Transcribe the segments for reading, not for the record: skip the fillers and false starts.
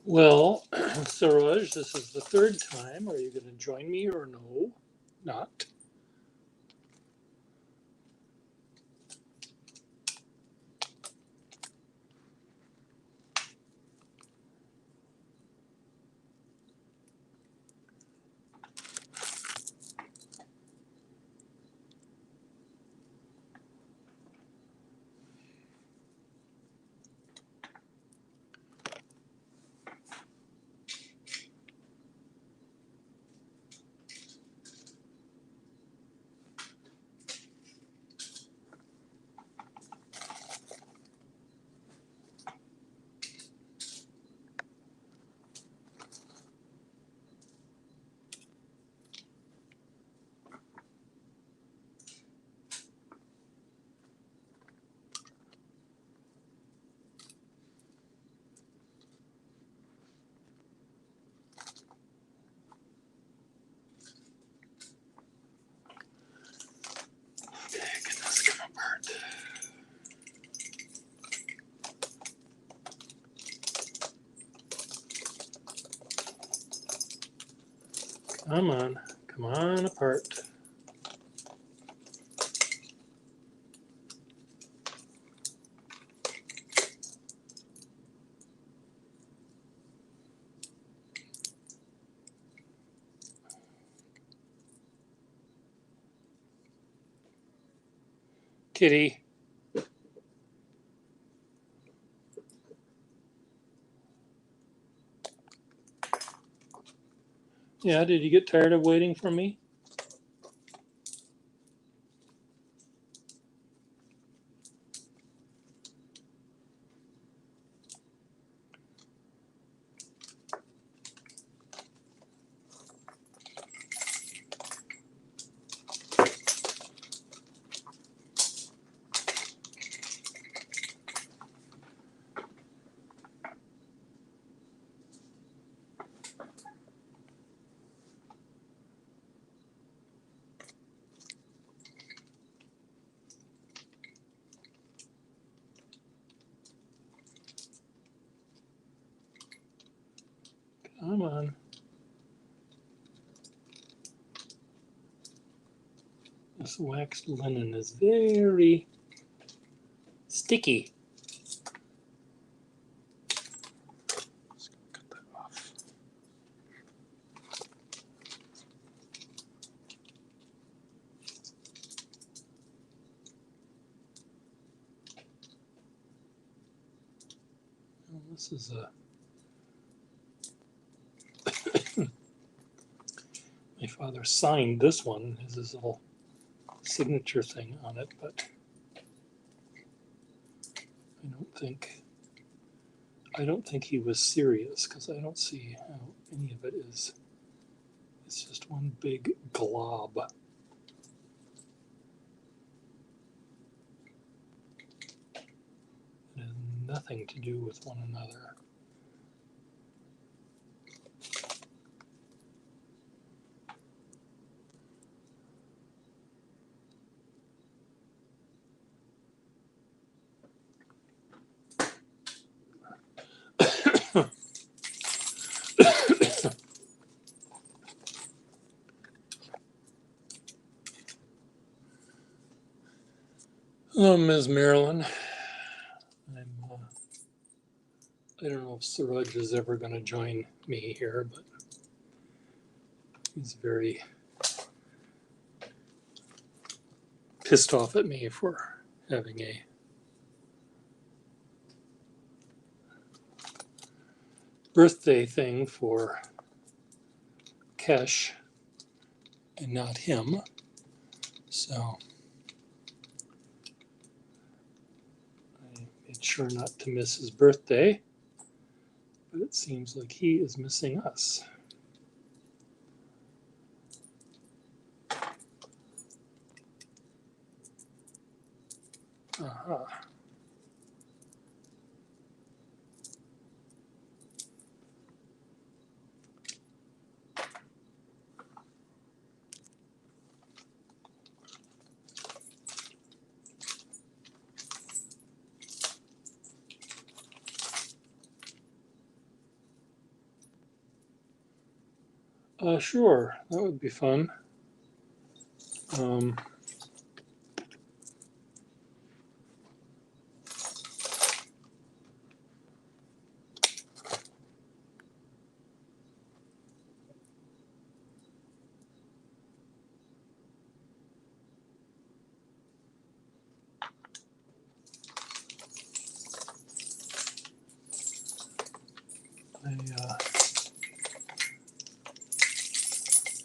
Well, Suraj, this is the third time. Are you going to join me or no? Not. Okay, get this come apart. Come on apart. Kitty. Yeah, did you get tired of waiting for me? Come on. This waxed linen is very sticky. Just cut that off. Well, this is a my father signed this one, has his little signature thing on it, but I don't think he was serious because I don't see how any of it is. It's just one big glob. It has nothing to do with one another. Hello, Ms. Marilyn. I don't know if Suraj is ever going to join me here, but he's very pissed off at me for having a birthday thing for Kesh and not him. So I made sure not to miss his birthday, but it seems like he is missing us. Uh-huh. Sure, that would be fun. Um,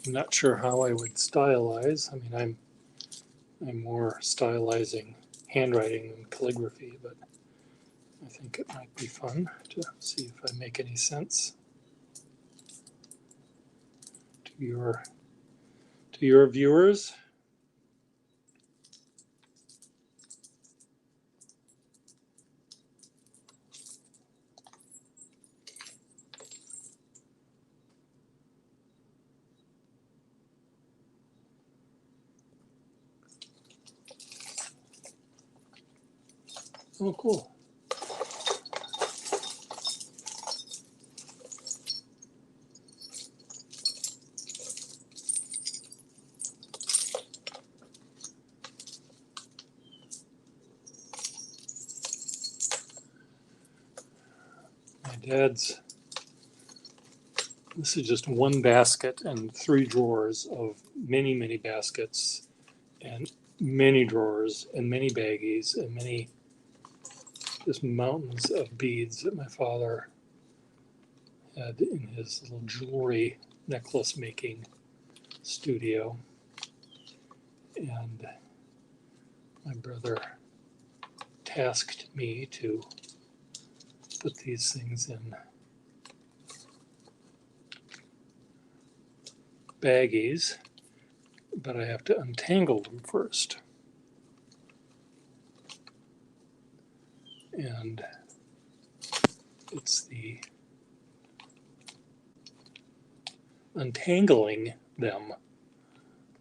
I'm not sure how I would stylize. I mean, I'm more stylizing handwriting than calligraphy, but I think it might be fun to see if I make any sense to your viewers. Oh, cool. My dad's, this is just one basket and 3 drawers of many, many baskets and many drawers and many baggies and many, just mountains of beads that my father had in his little jewelry necklace making studio. And my brother tasked me to put these things in baggies, but I have to untangle them first. And it's the untangling them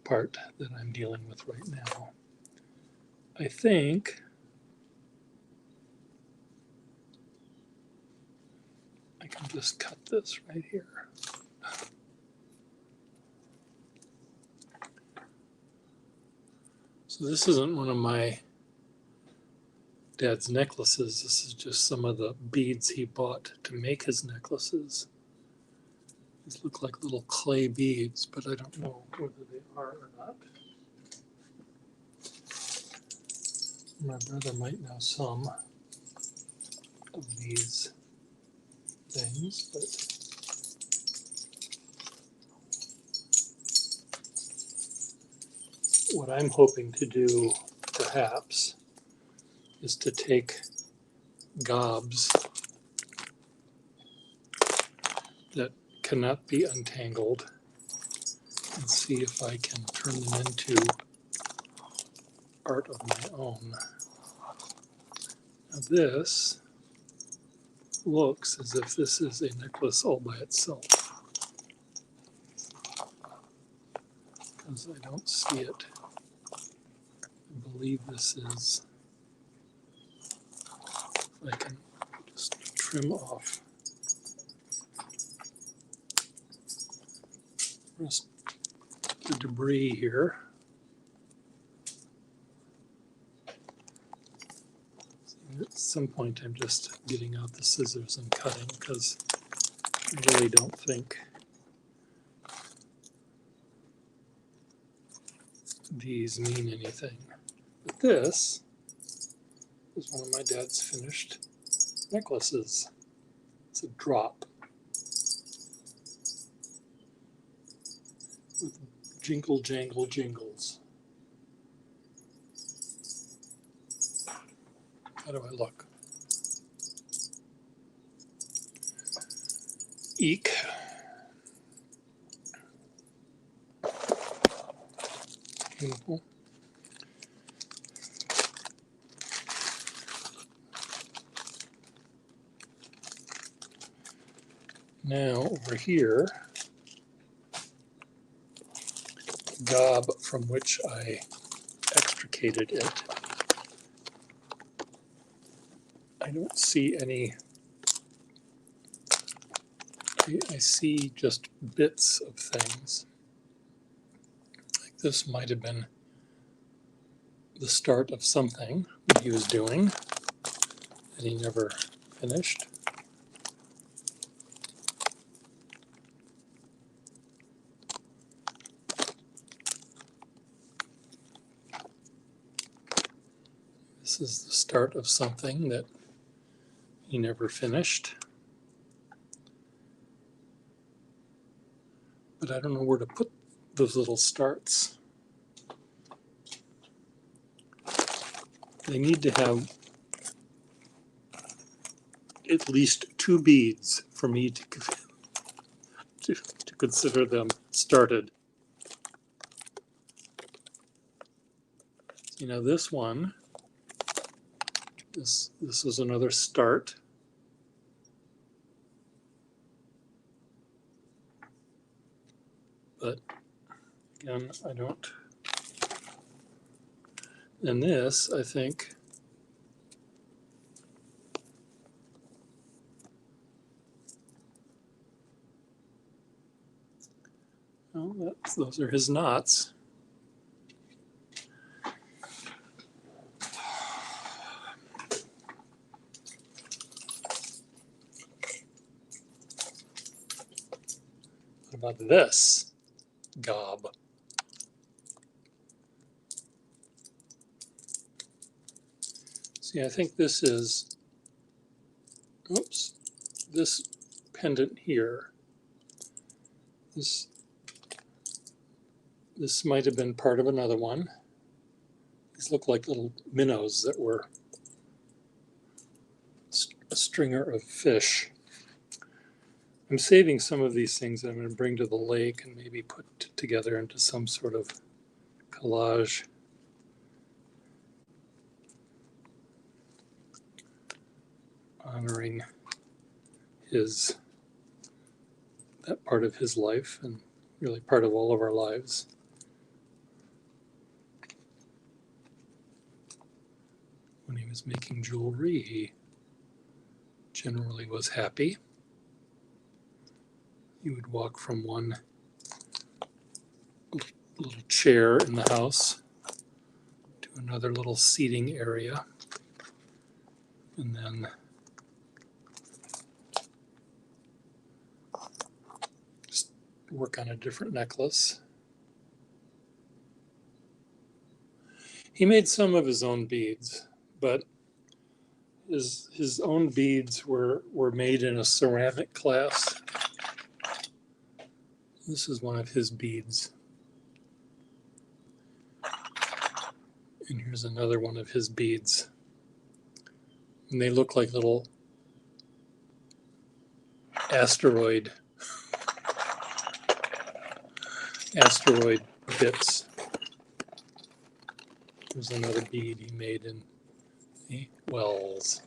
part that I'm dealing with right now. I think I can just cut this right here. So this isn't one of my dad's necklaces. This is just some of the beads he bought to make his necklaces. These look like little clay beads, but I don't know whether they are or not. My brother might know some of these things, but what I'm hoping to do, perhaps, is to take gobs that cannot be untangled and see if I can turn them into art of my own. Now this looks as if this is a necklace all by itself, because I don't see it. I believe this is, if I can just trim off the debris here. At some point I'm just getting out the scissors and cutting, because I really don't think these mean anything. But this is one of my dad's finished necklaces. It's a drop with jingle jangle jingles. How do I look? Eek. Beautiful. Now over here, gob from which I extricated it. I don't see any I see just bits of things. Like this might have been the start of something that he was doing that he never finished. This is the start of something that he never finished. But I don't know where to put those little starts. They need to have at least 2 beads for me to consider them started. You know, this one, this is another start. But again, I don't. And this, I think, well, those are his knots. What about this gob? See, I think this is, oops, this pendant here. This might have been part of another one. These look like little minnows that were a stringer of fish. I'm saving some of these things that I'm going to bring to the lake and maybe put together into some sort of collage. Honoring that part of his life, and really part of all of our lives. When he was making jewelry, he generally was happy. He would walk from one little chair in the house to another little seating area, and then just work on a different necklace. He made some of his own beads, but his own beads were made in a ceramic class. This is one of his beads. And here's another one of his beads. And they look like little asteroid bits. There's another bead he made in the wells.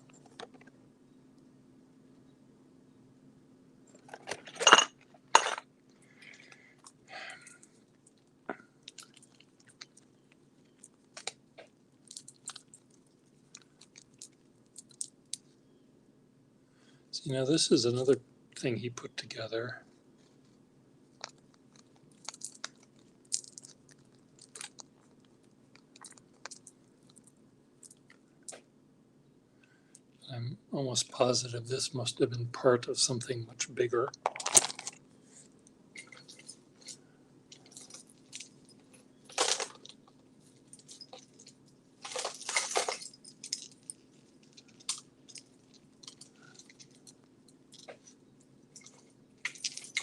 So, you know, this is another thing he put together. I'm almost positive this must have been part of something much bigger.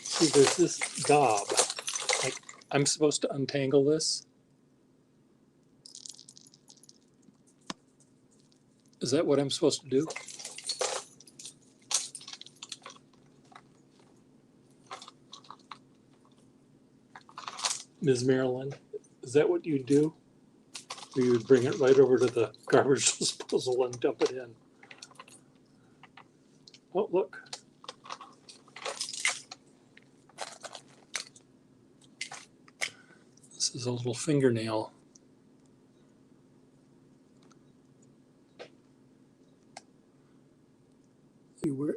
See, there's this gob. Like, I'm supposed to untangle this. Is that what I'm supposed to do? Ms. Marilyn, is that what you do? Or you would bring it right over to the garbage disposal and dump it in? Oh, look. This is a little fingernail.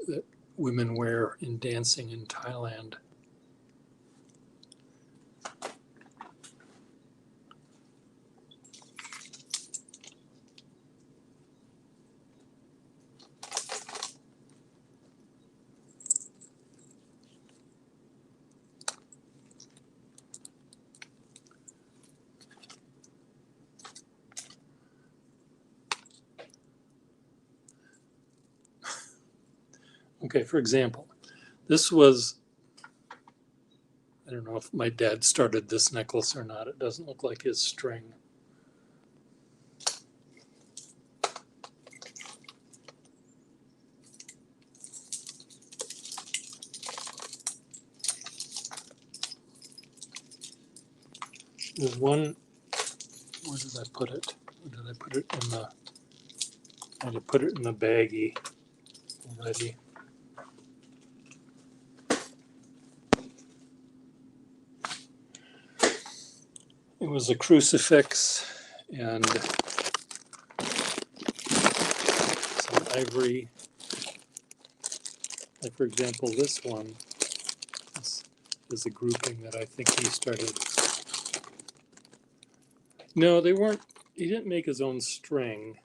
That women wear in dancing in Thailand. Okay, for example, this was, I don't know if my dad started this necklace or not. It doesn't look like his string. There's one, where did I put it? Where did I put it in the, I had to put it in the baggie already. It was a crucifix and some ivory. Like for example, this one is a grouping that I think he started. No, they weren't, he didn't make his own string.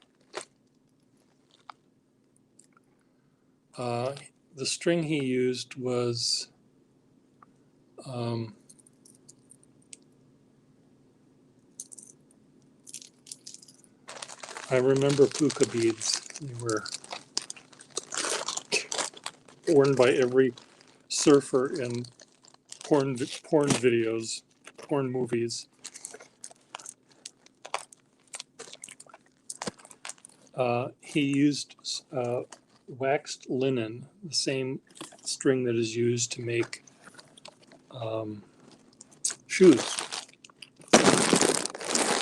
The string he used was I remember puka beads. They were worn by every surfer in porn videos, porn movies. He used waxed linen, the same string that is used to make shoes.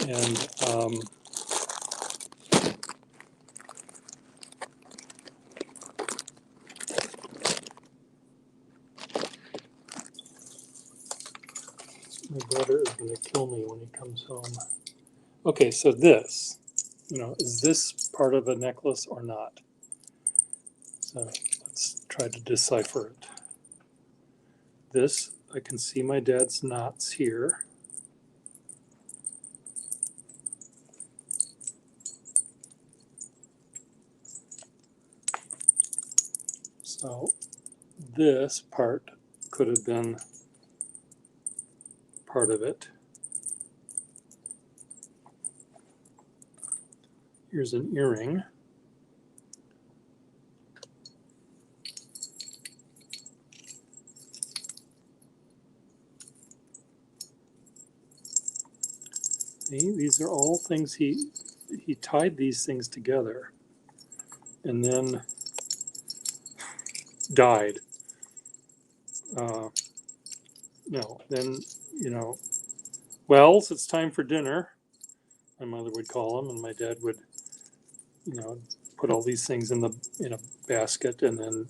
And my brother is going to kill me when he comes home. Okay, so this, is this part of a necklace or not? So let's try to decipher it. This, I can see my dad's knots here. So this part could have been part of it. Here's an earring. See, these are all things he tied these things together and then died. No, then, Wells, it's time for dinner, my mother would call him, and my dad would, put all these things in a basket, and then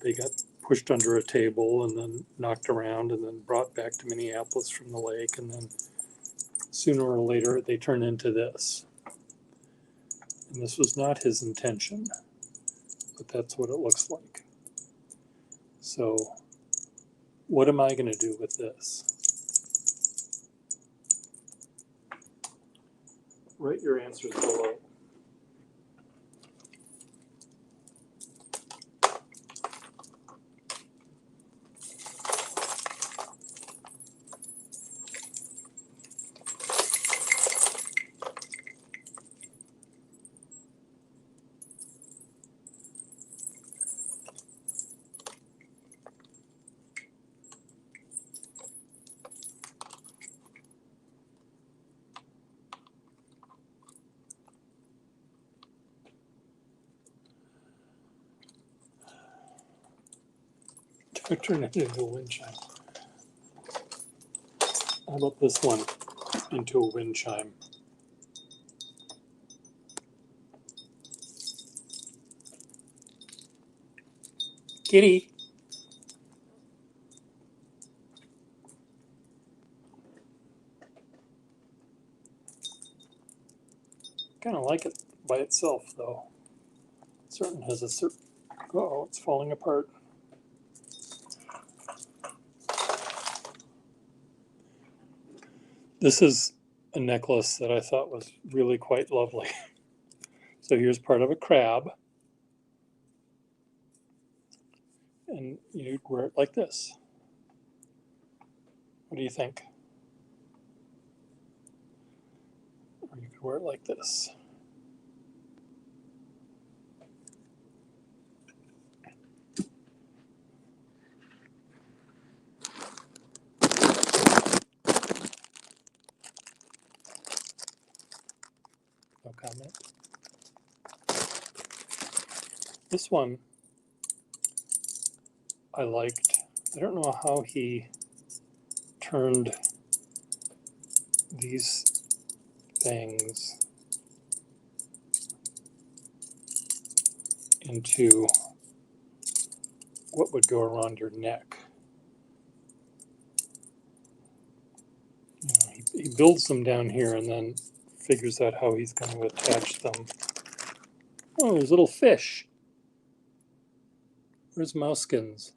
they got pushed under a table and then knocked around and then brought back to Minneapolis from the lake, and then sooner or later they turned into this. And this was not his intention, but that's what it looks like. So what am I going to do with this? Write your answers below. Turn it into a wind chime. How about this one into a wind chime? Kitty. Kind of like it by itself, though. It certainly has a certain Uh-oh, it's falling apart. This is a necklace that I thought was really quite lovely. So here's part of a crab, and you'd wear it like this. What do you think? Or you could wear it like this. No comment. This one I liked. I don't know how he turned these things into what would go around your neck. You know, he builds them down here and then figures out how he's going to attach them. Oh, there's little fish. Where's Mouskins?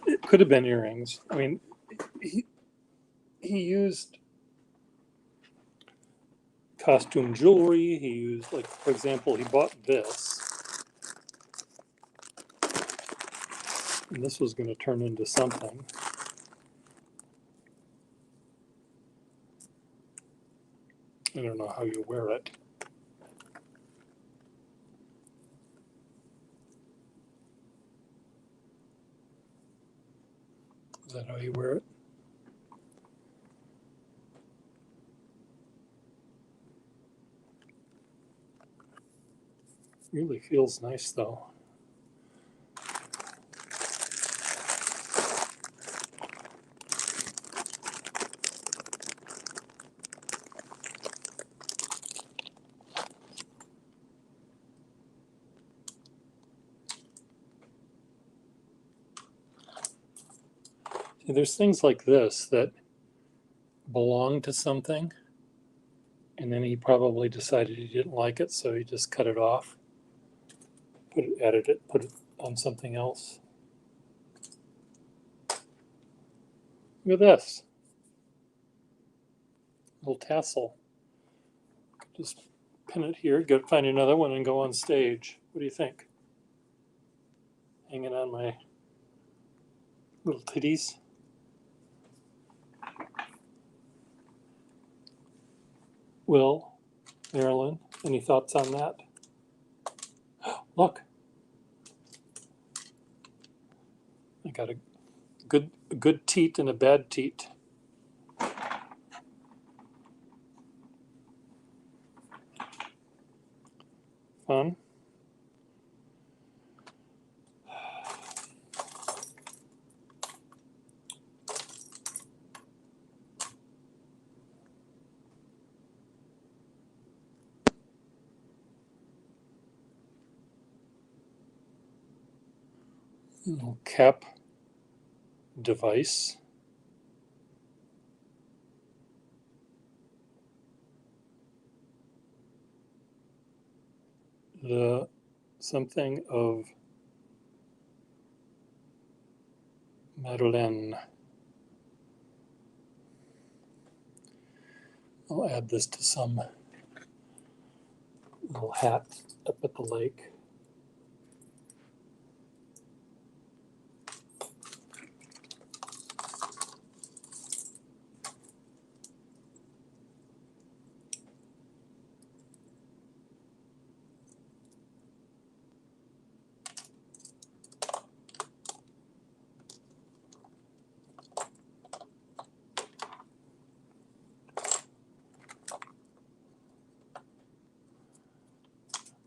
It could have been earrings. I mean, he used costume jewelry. He used, like, for example, he bought this. And this was going to turn into something. I don't know how you wear it. Is that how you wear it? Really feels nice though. See, there's things like this that belong to something, and then he probably decided he didn't like it, so he just cut it off, put it on something else. Look at this little tassel. Just pin it here, go find another one, and go on stage. What do you think? Hanging on my little titties. Will, Marilyn, any thoughts on that? Look, I got a good teat and a bad teat. Fun. Little cap device. The something of Madeleine. I'll add this to some little hat up at the lake.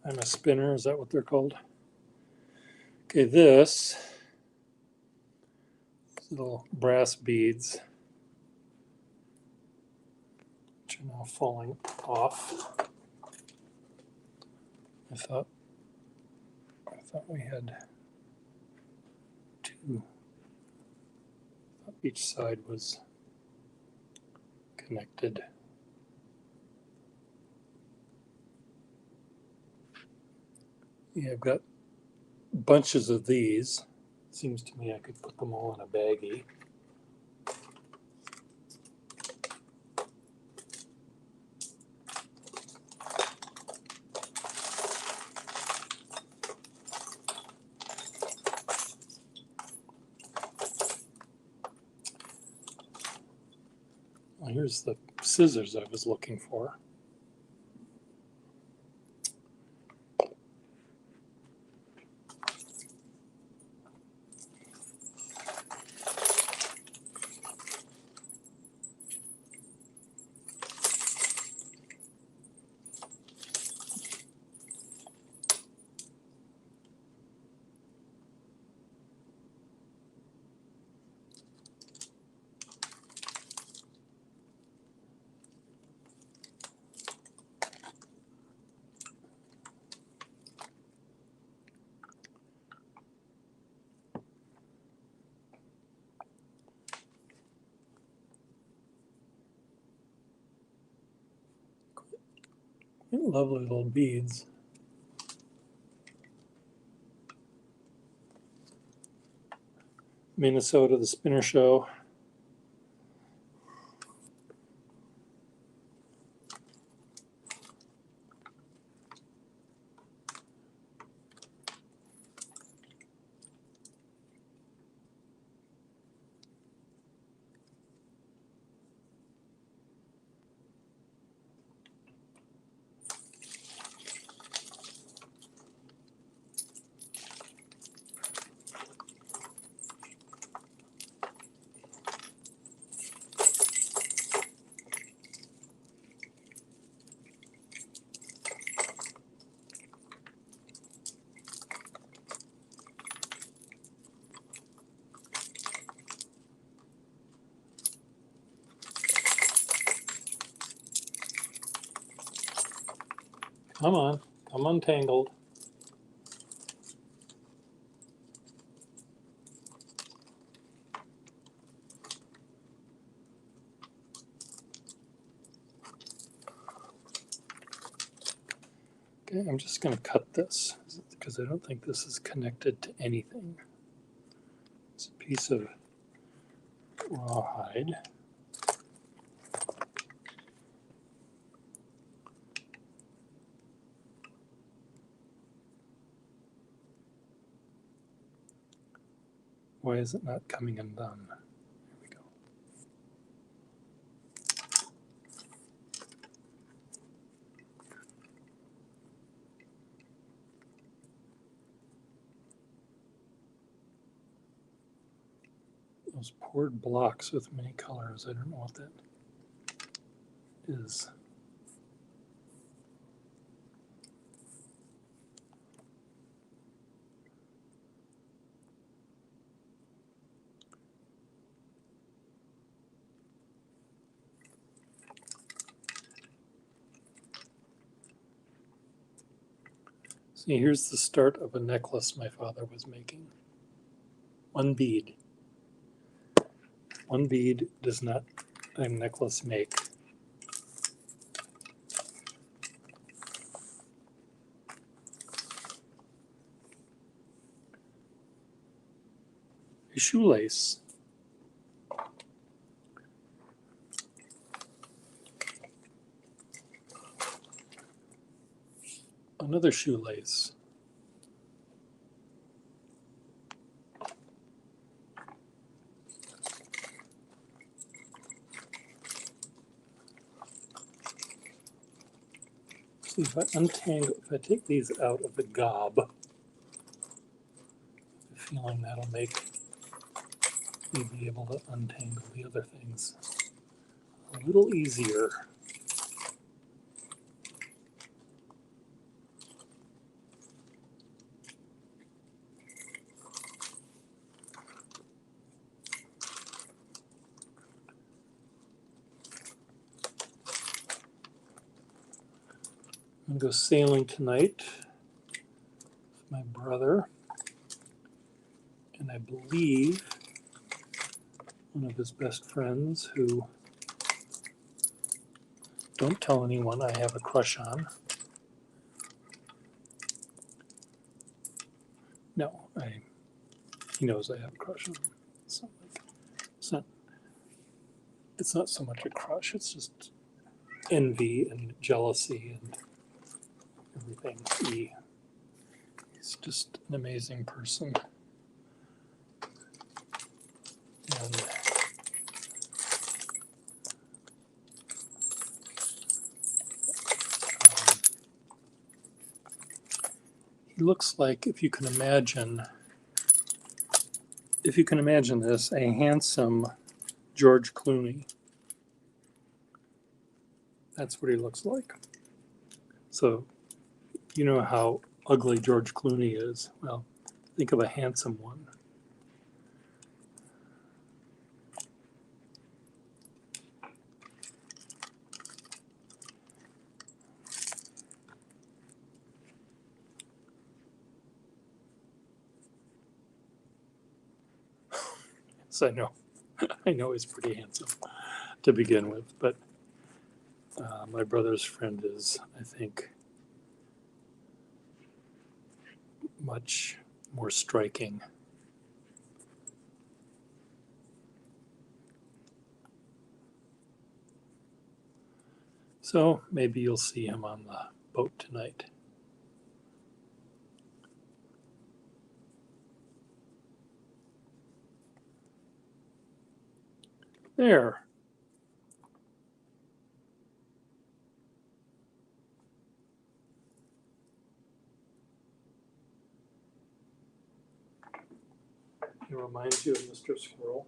I'm a spinner, is that what they're called? Okay, this little brass beads, which are now falling off. I thought we had Each side was connected. Yeah, I've got bunches of these. Seems to me I could put them all in a baggie. Well, here's the scissors I was looking for. Lovely little beads. Minnesota, the Spinner Show. Come on, come untangled. Okay, I'm just going to cut this because I don't think this is connected to anything. It's a piece of rawhide. Why is it not coming undone? Here we go. Those poured blocks with many colors. I don't know what that is. See, here's the start of a necklace my father was making. One bead. One bead does not a necklace make. A shoelace. Another shoelace. See, if I untangle, if I take these out of the gob, I have a feeling that'll make me be able to untangle the other things a little easier. I'm going to go sailing tonight with my brother, and I believe one of his best friends who, don't tell anyone I have a crush on. No, he knows I have a crush on him. It's not, it's not so much a crush, it's just envy and jealousy and everything. He's just an amazing person. And he looks like, if you can imagine this, a handsome George Clooney. That's what he looks like. So you know how ugly George Clooney is. Well, think of a handsome one. So I know he's pretty handsome to begin with, but my brother's friend is, I think, much more striking. So maybe you'll see him on the boat tonight. There. He reminds you of Mr. Squirrel.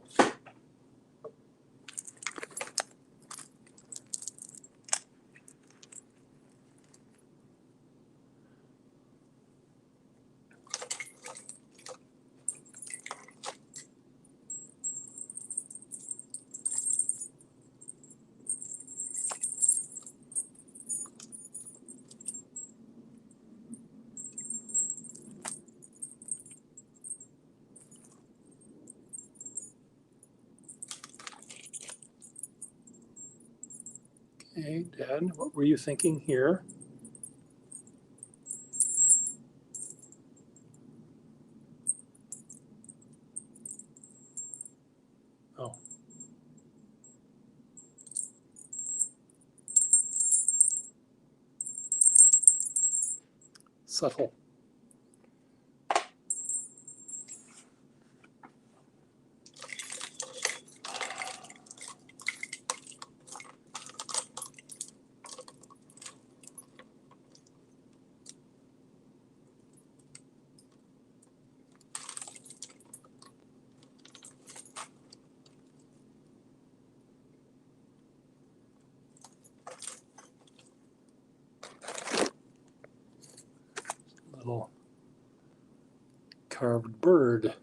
Okay, Dad, what were you thinking here? Oh. Subtle. Little carved bird.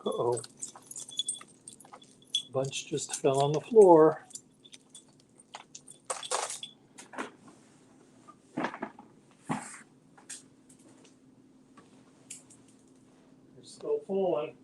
Uh-oh. A bunch just fell on the floor. They're still falling.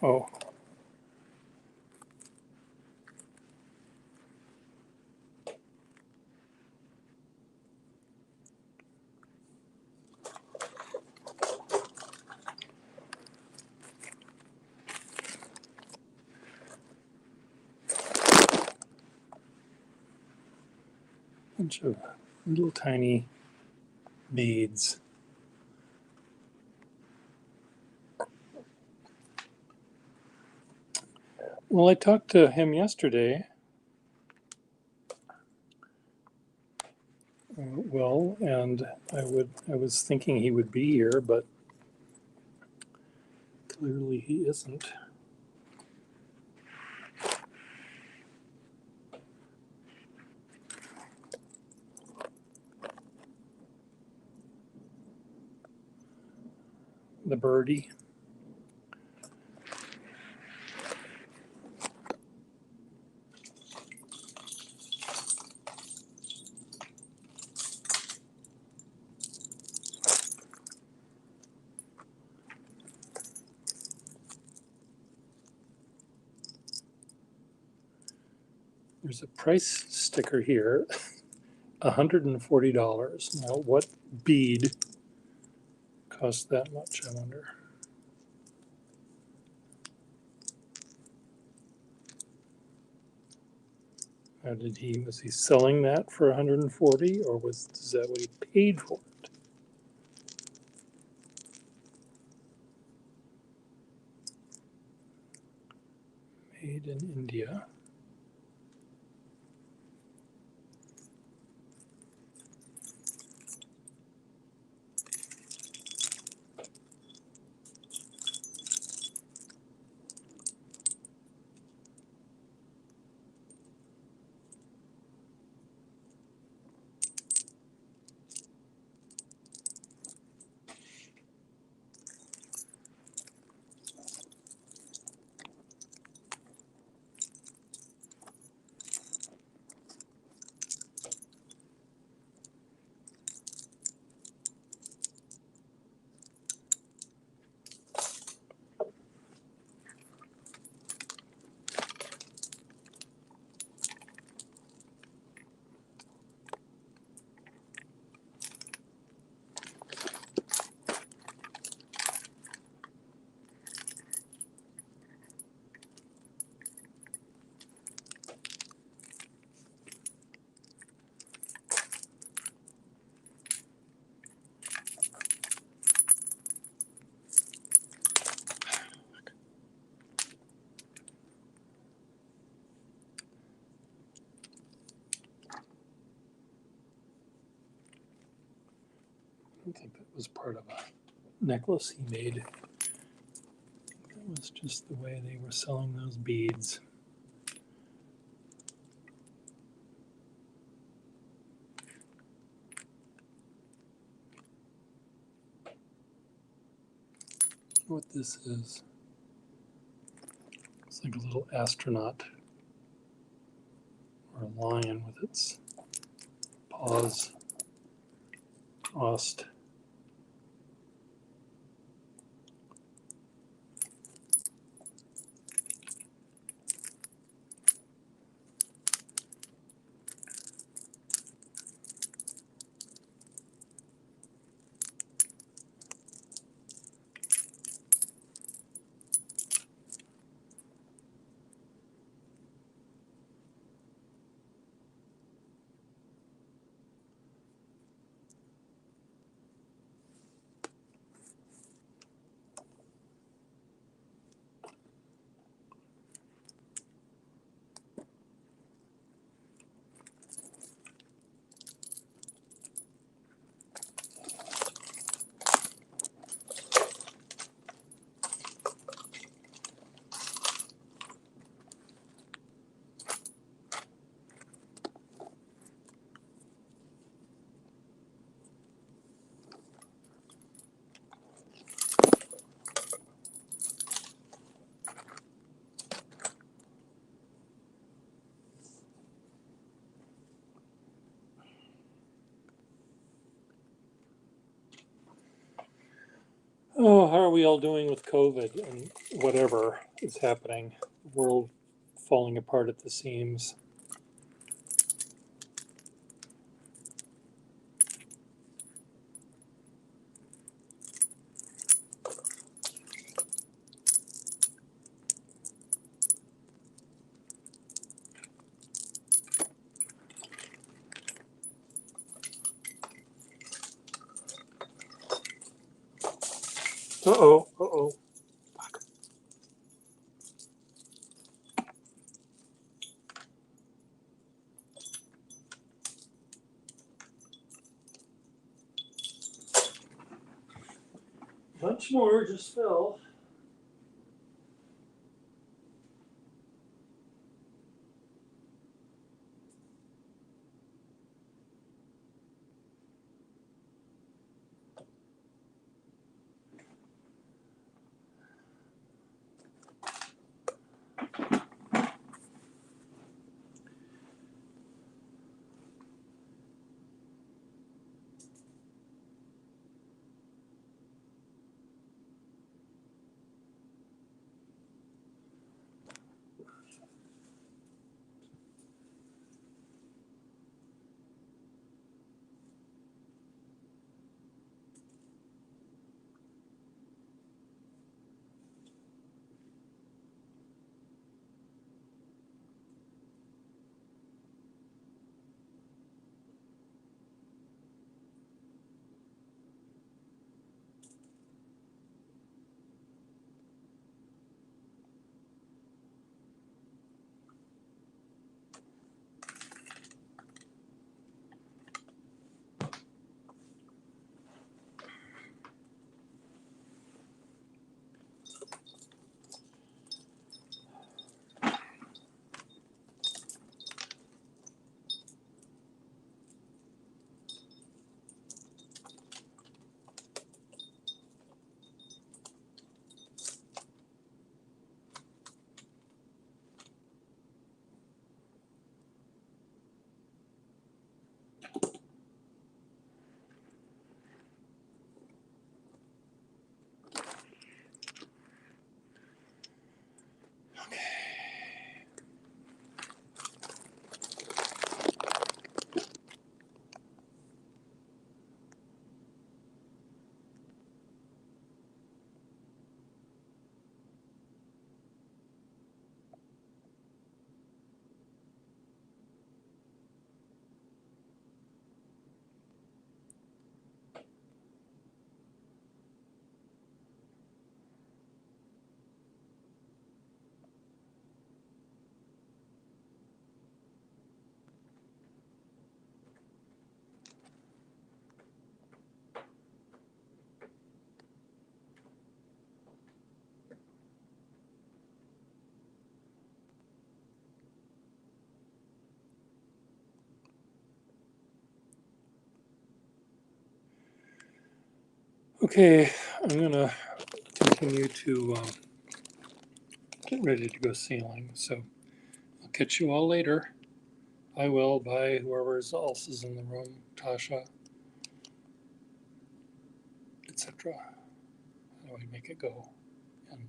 Oh, bunch of little tiny beads. Well, I talked to him yesterday. And I was thinking he would be here, but clearly he isn't. The birdie. There's a price sticker here, $140. Now, what bead costs that much, I wonder? Was he selling that for 140, or is that what he paid for it? Made in India. I don't think that was part of a necklace he made. That was just the way they were selling those beads. What this is. It's like a little astronaut or a lion with its paws crossed. Oh, how are we all doing with COVID and whatever is happening? The world falling apart at the seams. Uh-oh, uh-oh. Bunch more just fell. Okay, I'm gonna continue to get ready to go sailing. So I'll catch you all later. I will. Bye, whoever else is in the room, Tasha, etc. How do I make it go? And